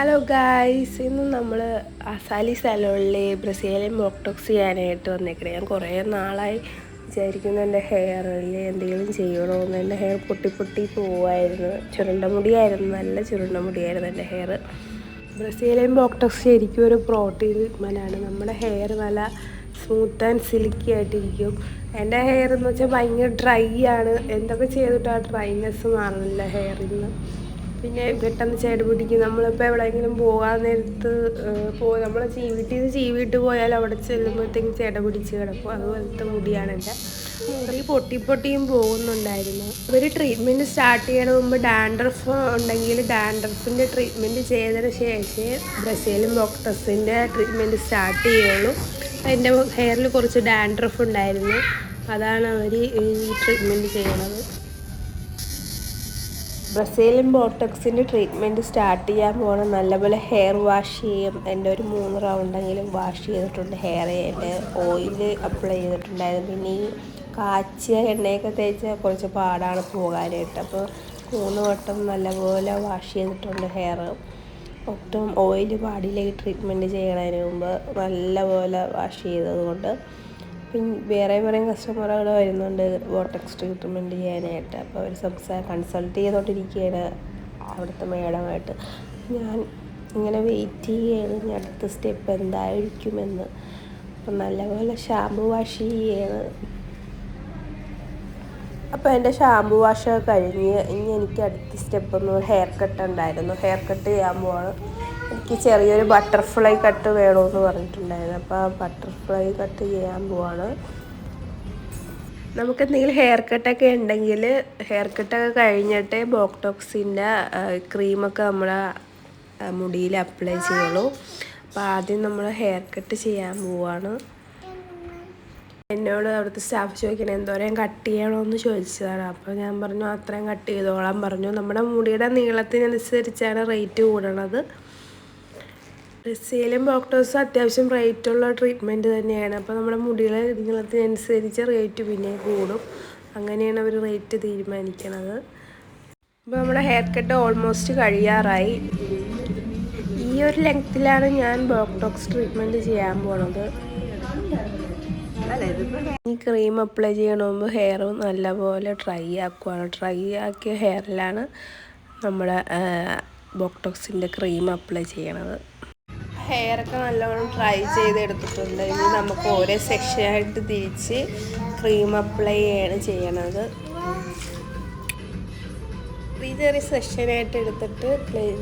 Hello guys, ഇന്ന് നമ്മൾ അസാലി സലോണിലെ Brazilian Botox ചെയ്യാനായിട്ട് വന്നേക്കണേ. ഞാൻ കുറേ നാളായി വിചാരിക്കുന്നു എൻ്റെ ഹെയറിൽ എന്തെങ്കിലും ചെയ്യണമെന്ന്. എൻ്റെ ഹെയർ പൊട്ടി പോവായിരുന്നു. ചുരുണ്ട മുടിയായിരുന്നു, നല്ല ചുരുണ്ട മുടിയായിരുന്നു എൻ്റെ ഹെയർ. ബ്രസീലിയൻ ബോട്ടോക്സ് ശരിക്കും ഒരു പ്രോട്ടീൻ ട്രീറ്റ്മെൻറ്റാണ്. നമ്മുടെ ഹെയർ നല്ല സ്മൂത്ത് ആൻഡ് സിൽക്കി ആയിട്ടിരിക്കും. എൻ്റെ ഹെയർ എന്ന് വെച്ചാൽ ഭയങ്കര ഡ്രൈ ആണ്. എന്തൊക്കെ ചെയ്തിട്ട് ആ ഡ്രൈനെസ് മാറുന്നില്ല ഹെയറിൽ നിന്ന്. പിന്നെ പെട്ടെന്ന് ചേട് പിടിക്കും. നമ്മളിപ്പോൾ എവിടെയെങ്കിലും പോകാൻ നേരത്ത് നമ്മൾ വീട്ടിൽ നിന്ന് ചീവിട്ട് പോയാൽ അവിടെ ചെല്ലുമ്പോഴത്തേക്കും ചേട പിടിച്ച് കിടക്കും. അതുപോലത്തെ മുടിയാണ് എൻ്റെ. മുടി പൊട്ടിയും പോകുന്നുണ്ടായിരുന്നു. ഒരു ട്രീറ്റ്മെൻറ്റ് സ്റ്റാർട്ട് ചെയ്യണ മുമ്പ് ഡാൻഡ്രഫ് ഉണ്ടെങ്കിൽ ഡാൻഡ്രഫിൻ്റെ ട്രീറ്റ്മെൻറ്റ് ചെയ്തതിന് ശേഷമേ ബ്രസീലിയൻ ബോട്ടോക്സിൻ്റെ ട്രീറ്റ്മെൻറ്റ് സ്റ്റാർട്ട് ചെയ്യുള്ളൂ. എൻ്റെ ഹെയറിൽ കുറച്ച് ഡാൻഡ്രഫ് ഉണ്ടായിരുന്നു. അതാണ് അവർ ഈ ട്രീറ്റ്മെൻറ്റ് ചെയ്യണത്. ബ്രസീലിയൻ ബോട്ടോക്സിൻ്റെ ട്രീറ്റ്മെൻറ്റ് സ്റ്റാർട്ട് ചെയ്യാൻ പോകണം. നല്ലപോലെ ഹെയർ വാഷ് ചെയ്യും. എൻ്റെ ഒരു 3 റൗണ്ടെങ്കിലും വാഷ് ചെയ്തിട്ടുണ്ട്. ഹെയർ എൻ്റെ ഓയിൽ അപ്ലൈ ചെയ്തിട്ടുണ്ടായിരുന്നു. പിന്നെ ഈ കാച്ചിയ എണ്ണയൊക്കെ തേച്ച് കുറച്ച് പാടാണ് പോകാനായിട്ട്. അപ്പോൾ 3 വട്ടം നല്ലപോലെ വാഷ് ചെയ്തിട്ടുണ്ട് ഹെയർ. ഒട്ടും ഓയിൽ പാടില്ല ഈ ട്രീറ്റ്മെൻറ്റ് ചെയ്യണതിന് മുമ്പ്. നല്ലപോലെ വാഷ് ചെയ്തതുകൊണ്ട്. പിന്നെ വേറെ കസ്റ്റമറുകൾ വരുന്നുണ്ട് ബോട്ടോക്സ് ട്രീറ്റ്മെൻറ്റ് ചെയ്യാനായിട്ട്. അപ്പോൾ അവർ കൺസൾട്ട് ചെയ്തുകൊണ്ടിരിക്കുകയാണ് അവിടുത്തെ മേഡമായിട്ട്. ഞാൻ ഇങ്ങനെ വെയിറ്റ് ചെയ്യുകയാണ് ഇനി അടുത്ത സ്റ്റെപ്പ് എന്തായിരിക്കുമെന്ന്. അപ്പം നല്ലപോലെ ഷാമ്പു വാഷ് ചെയ്യുകയാണ്. അപ്പോൾ എൻ്റെ ഷാമ്പു വാഷൊക്കെ കഴിഞ്ഞ് ഇനി എനിക്ക് അടുത്ത സ്റ്റെപ്പ് ഹെയർ കട്ട് ഉണ്ടായിരുന്നു. ഹെയർ കട്ട് ചെയ്യാൻ പോവാണ്. എനിക്ക് ചെറിയൊരു ബട്ടർഫ്ലൈ കട്ട് വേണമെന്ന് പറഞ്ഞിട്ടുണ്ടായിരുന്നു. അപ്പോൾ ആ ബട്ടർഫ്ലൈ കട്ട് ചെയ്യാൻ പോവാണ്. നമുക്കെന്തെങ്കിലും ഹെയർ കട്ടൊക്കെ ഉണ്ടെങ്കിൽ ഹെയർ കട്ടൊക്കെ കഴിഞ്ഞിട്ടേ ബോട്ടോക്സിൻ്റെ ക്രീമൊക്കെ നമ്മളെ മുടിയിൽ അപ്ലൈ ചെയ്യുള്ളൂ. അപ്പോൾ ആദ്യം നമ്മൾ ഹെയർ കട്ട് ചെയ്യാൻ പോവാണ്. എന്നോട് അവിടുത്തെ സ്റ്റാഫ് ചോദിക്കണേ എന്തോരം കട്ട് ചെയ്യണമെന്ന് ചോദിച്ചതാണ്. അപ്പോൾ ഞാൻ പറഞ്ഞു അത്രയും കട്ട് ചെയ്തോളാൻ പറഞ്ഞു. നമ്മുടെ മുടിയുടെ നീളത്തിനനുസരിച്ചാണ് റേറ്റ് കൂടണത്. ബ്രസീലിയൻ ബോട്ടോക്സ് അത്യാവശ്യം റേറ്റുള്ള ട്രീറ്റ്മെൻറ്റ് തന്നെയാണ്. അപ്പോൾ നമ്മുടെ മുടിയുടെ നീളത്തിനനുസരിച്ച് റേറ്റ് പിന്നെ കൂടും. അങ്ങനെയാണ് അവർ റേറ്റ് തീരുമാനിക്കണത്. അപ്പോൾ നമ്മുടെ ഹെയർ കട്ട് ഓൾമോസ്റ്റ് കഴിയാറായി. ഈ ഒരു ലെങ്ത്തിലാണ് ഞാൻ ബോട്ടോക്സ് ട്രീറ്റ്മെൻറ്റ് ചെയ്യാൻ പോണത്. ഈ ക്രീം അപ്ലൈ ചെയ്യണമെന്ന് ഹെയർ നല്ലപോലെ ഡ്രൈ ആക്കുവാണ്. ഡ്രൈ ആക്കിയ ഹെയറിലാണ് നമ്മുടെ ബോട്ടോക്സിൻ്റെ ക്രീം അപ്ലൈ ചെയ്യണത്. ഹെയറൊക്കെ നല്ലോണം ഡ്രൈ ചെയ്തെടുത്തിട്ടുണ്ട്. ഇനി നമുക്ക് ഓരോ സെക്ഷനായിട്ട് തിരിച്ച് ക്രീം അപ്ലൈ ചെയ്യണത്. ചെറിയ സെക്ഷനായിട്ട് എടുത്തിട്ട് ക്രീം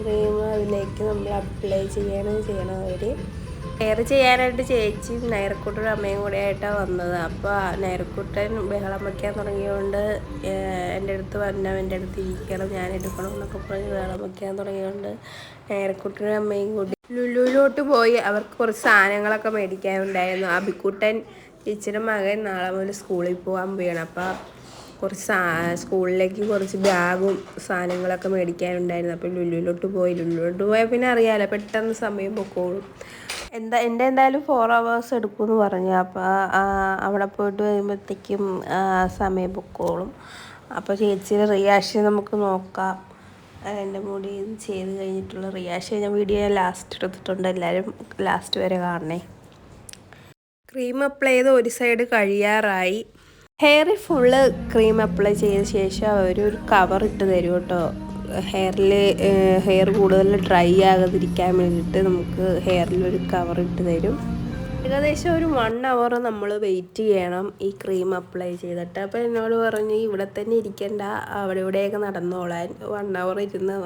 അതിലേക്ക് നമ്മൾ അപ്ലൈ ചെയ്യണം അവർ. ഹെയർ ചെയ്യാനായിട്ട് ചേച്ചിയും നൈറക്കുട്ടനും അമ്മയും കൂടെ ആയിട്ടാണ് വന്നത്. അപ്പോൾ നൈറക്കുട്ടൻ ബഹളം വയ്ക്കാൻ തുടങ്ങിയതുകൊണ്ട് എൻ്റെ അടുത്ത് എൻ്റെ അടുത്ത് ഇരിക്കണം, ഞാൻ എടുക്കണം എന്നൊക്കെ പറഞ്ഞ് ബഹളം വയ്ക്കാൻ തുടങ്ങിയതുകൊണ്ട് നൈറക്കുട്ടനും അമ്മയും കൂടി ലുലുവിലോട്ട് പോയി. അവർക്ക് കുറച്ച് സാധനങ്ങളൊക്കെ മേടിക്കാനുണ്ടായിരുന്നു. അബിക്കുട്ടൻ ചേച്ചിയുടെ മകൻ നാളെ മുതൽ സ്കൂളിൽ പോകാൻ പോവുകയാണ്. അപ്പോൾ കുറച്ച് സ്കൂളിലേക്ക് കുറച്ച് ബാഗും സാധനങ്ങളൊക്കെ മേടിക്കാനുണ്ടായിരുന്നു. അപ്പോൾ ലുലുവിലോട്ട് പോയാൽ പിന്നെ അറിയാമല്ലോ പെട്ടെന്ന് സമയം പൊക്കോളും. എന്തായാലും 4 hours എടുക്കുമെന്ന് പറഞ്ഞു. അപ്പോൾ അവിടെ പോയിട്ട് വരുമ്പോഴത്തേക്കും സമയം പൊക്കോളും. അപ്പോൾ ചേച്ചിയുടെ റിയാക്ഷൻ നമുക്ക് നോക്കാം. എൻ്റെ മുടി ചെയ്ത് കഴിഞ്ഞിട്ടുള്ള റിയാക്ഷൻ ഞാൻ വീഡിയോ ലാസ്റ്റ് എടുത്തിട്ടുണ്ട്. എല്ലാവരും ലാസ്റ്റ് വരെ കാണണേ. ക്രീം അപ്ലൈ ചെയ്ത് ഒരു സൈഡ് കഴിയാറായി. ഹെയറിൽ ഫുള്ള് ക്രീം അപ്ലൈ ചെയ്ത ശേഷം ഒരു കവർ ഇട്ട് തരും കേട്ടോ. ഹെയർ കൂടുതൽ ഡ്രൈ ആകാതിരിക്കാൻ വേണ്ടിയിട്ട് നമുക്ക് ഹെയറിൽ ഒരു കവർ ഇട്ട് തരും. ഏകദേശം ഒരു 1 hour നമ്മൾ വെയിറ്റ് ചെയ്യണം ഈ ക്രീം അപ്ലൈ ചെയ്തിട്ട്. അപ്പോൾ എന്നോട് പറഞ്ഞു ഇവിടെ തന്നെ ഇരിക്കണ്ട, അവിടെ ഇവിടെയൊക്കെ നടന്നോളാൻ. 1 hour ഇരുന്ന്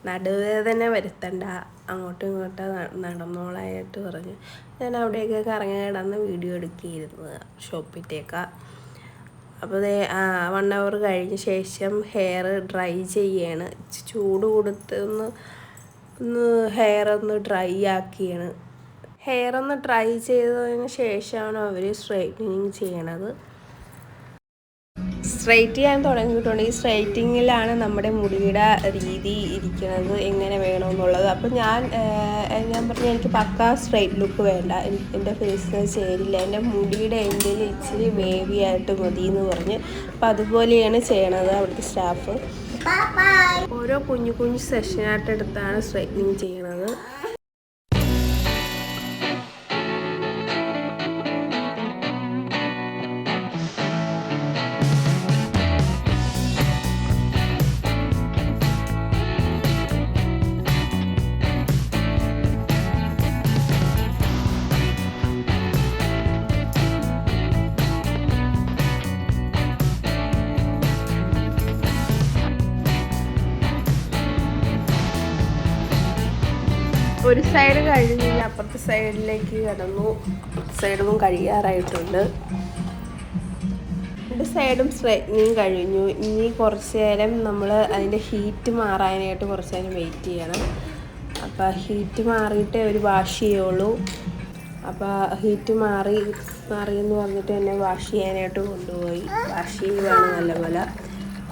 നടുവേദന വരുത്തണ്ട, അങ്ങോട്ടും ഇങ്ങോട്ടും നടന്നോളാനായിട്ട് പറഞ്ഞു. ഞാൻ അവിടെയൊക്കെ കറങ്ങി കിടന്ന് വീഡിയോ എടുക്കിയിരുന്നു ഷോപ്പിൻ്റെയൊക്കെ. അപ്പോൾ 1 hour കഴിഞ്ഞ ശേഷം ഹെയർ ഡ്രൈ ചെയ്യാണ്. ചൂട് കൊടുത്ത് ഒന്ന് ഹെയർ ഒന്ന് ഡ്രൈ ആക്കിയാണ്. ഹെയർ ഒന്ന് ഡ്രൈ ചെയ്തതിന് ശേഷമാണ് അവർ സ്ട്രൈറ്റനിങ് ചെയ്യണത്. സ്ട്രൈറ്റ് ചെയ്യാൻ തുടങ്ങിയിട്ടുണ്ട്. ഈ സ്ട്രൈറ്റിങ്ങിലാണ് നമ്മുടെ മുടിയുടെ രീതി ഇരിക്കുന്നത്, എങ്ങനെ വേണമെന്നുള്ളത്. അപ്പോൾ ഞാൻ പറഞ്ഞു എനിക്ക് പക്കാ സ്ട്രൈറ്റ് ലുക്ക് വേണ്ട, എൻ്റെ ഫേസിന് ചേരില്ല, എൻ്റെ മുടിയുടെ എന്തെങ്കിലും ഇച്ചിരി വേവി ആയിട്ട് മതി എന്ന് പറഞ്ഞ്. അപ്പോൾ അതുപോലെയാണ് ചെയ്യണത് അവിടുത്തെ സ്റ്റാഫ്. ഓരോ ഓരോ കുഞ്ഞു കുഞ്ഞു സെഷനായിട്ട് എടുത്താണ് സ്ട്രൈറ്റനിങ് ചെയ്യണത്. ഒരു സൈഡ് കഴിഞ്ഞ് അപ്പുറത്തെ സൈഡിലേക്ക് കടന്നു. അപ്പുറത്തെ സൈഡും കഴിയാറായിട്ടുണ്ട്. രണ്ട് സൈഡും സ്ട്രൈറ്റനിങ് കഴിഞ്ഞു. ഇനി കുറച്ച് നേരം നമ്മൾ അതിൻ്റെ ഹീറ്റ് മാറാനായിട്ട് കുറച്ച് നേരം വെയിറ്റ് ചെയ്യണം. അപ്പോൾ ഹീറ്റ് മാറിയിട്ടേ ഒരു വാഷ് ചെയ്യുള്ളൂ. അപ്പോൾ ഹീറ്റ് മാറിയെന്ന് പറഞ്ഞിട്ട് എന്നെ വാഷ് ചെയ്യാനായിട്ട് കൊണ്ടുപോയി. വാഷ് ചെയ്യുകയാണ് നല്ലപോലെ.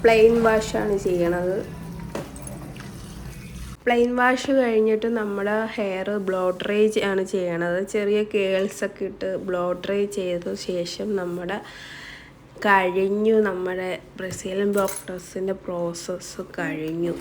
പ്ലെയിൻ വാഷാണ് ചെയ്യണത്. പ്ലെയിൻ വാഷ് കഴിഞ്ഞിട്ട് നമ്മുടെ ഹെയർ ബ്ലോ ഡ്രൈ ആണ് ചെയ്യണത്. ചെറിയ കേൾസൊക്കെ ഇട്ട് ബ്ലോ ഡ്രൈ ചെയ്ത ശേഷം നമ്മുടെ ബ്രസീലിയൻ ബോക്ടേഴ്സിൻ്റെ പ്രോസസ്സ് കഴിഞ്ഞു.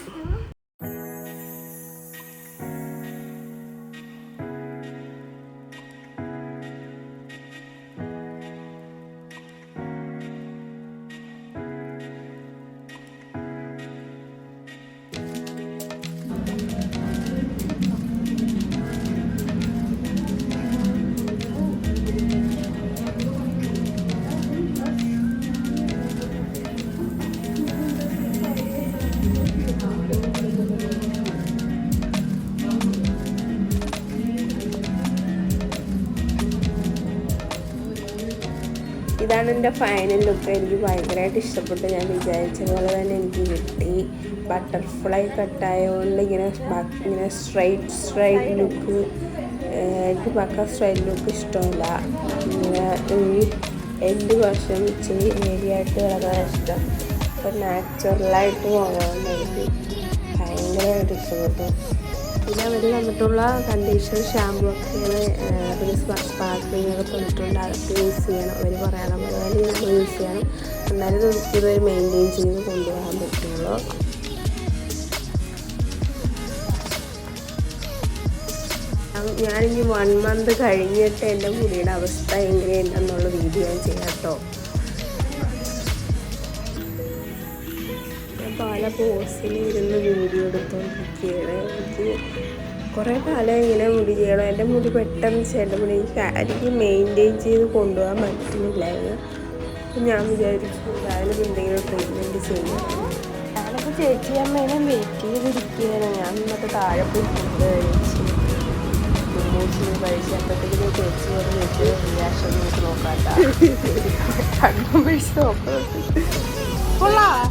ഇതാണ് എൻ്റെ ഫൈനൽ ലുക്ക്. എനിക്ക് ഭയങ്കരമായിട്ട് ഇഷ്ടപ്പെട്ടു. ഞാൻ വിചാരിച്ച പോലെ തന്നെ എനിക്ക് കിട്ടി. ബട്ടർഫ്ലൈ കട്ടായതുകൊണ്ട് ഇങ്ങനെ സ്ട്രൈറ്റ് ലുക്ക് എനിക്ക് പക്ക സ്ട്രൈറ്റ് ലുക്ക് ഇഷ്ടമല്ല. ഇങ്ങനെ ഈ എൻ്റെ വശം ഇച്ചിരി ഏരിയായിട്ട് കിടക്കാൻ ഇഷ്ടം. അപ്പോൾ നാച്ചുറലായിട്ട് പോകണമെന്ന് എനിക്ക് ഭയങ്കരമായിട്ട് ഇഷ്ടപ്പെട്ടു. പിന്നെ അവർ തന്നിട്ടുള്ള കണ്ടീഷണർ ഷാമ്പൂ ഒക്കെയാണ് പിന്നെ സ്പാർക്ലിംഗ് ഒക്കെ തന്നിട്ടുണ്ട്. അതൊക്കെ യൂസ് ചെയ്യണം. അവർ പറയണ പോലെ തന്നെ നമ്മൾ യൂസ് ചെയ്യണം. എന്നാലും നമുക്കിത് മെയിൻറ്റെയിൻ ചെയ്ത് കൊണ്ടുപോകാൻ പറ്റുള്ളൂ. ഞാനിനി 1 മന്ത് കഴിഞ്ഞിട്ട് എൻ്റെ മുടിയുടെ അവസ്ഥ എങ്ങനെയുണ്ടെന്നുള്ള വീഡിയോ ഞാൻ ചെയ്യാം കേട്ടോ. പല പോസിൽ ഇരുന്ന് വീഡിയോ എടുത്തോണ്ടിരിക്കുകയാണ്. എനിക്ക് കുറേ കാലം ഇങ്ങനെ മുടി ചെയ്യണം. എൻ്റെ മുടി പെട്ടെന്ന് ചേട്ടൻ മുടി എനിക്ക് മെയിൻറ്റെയിൻ ചെയ്ത് കൊണ്ടുപോകാൻ പറ്റുന്നില്ലായിരുന്നു. അപ്പം ഞാൻ വിചാരിച്ചു ഞാനും എന്തെങ്കിലും ട്രീറ്റ്മെൻറ്റ് ചെയ്യണം. ഞാനപ്പോൾ ചേച്ചി അമ്മേനെ വെയിറ്റ് ചെയ്തിരിക്കുകയാണ്. ഞാൻ എന്നിട്ട് താഴെ പോയി ഫുഡ് കഴിച്ച് കഴിച്ചപ്പോഴത്തേക്കും ചേച്ചി ഒരു ചേച്ചി റിയാക്ഷൻ നോക്കാത്ത കണ്ടും കഴിച്ച് നോക്കുന്നത് കൊള്ളാം.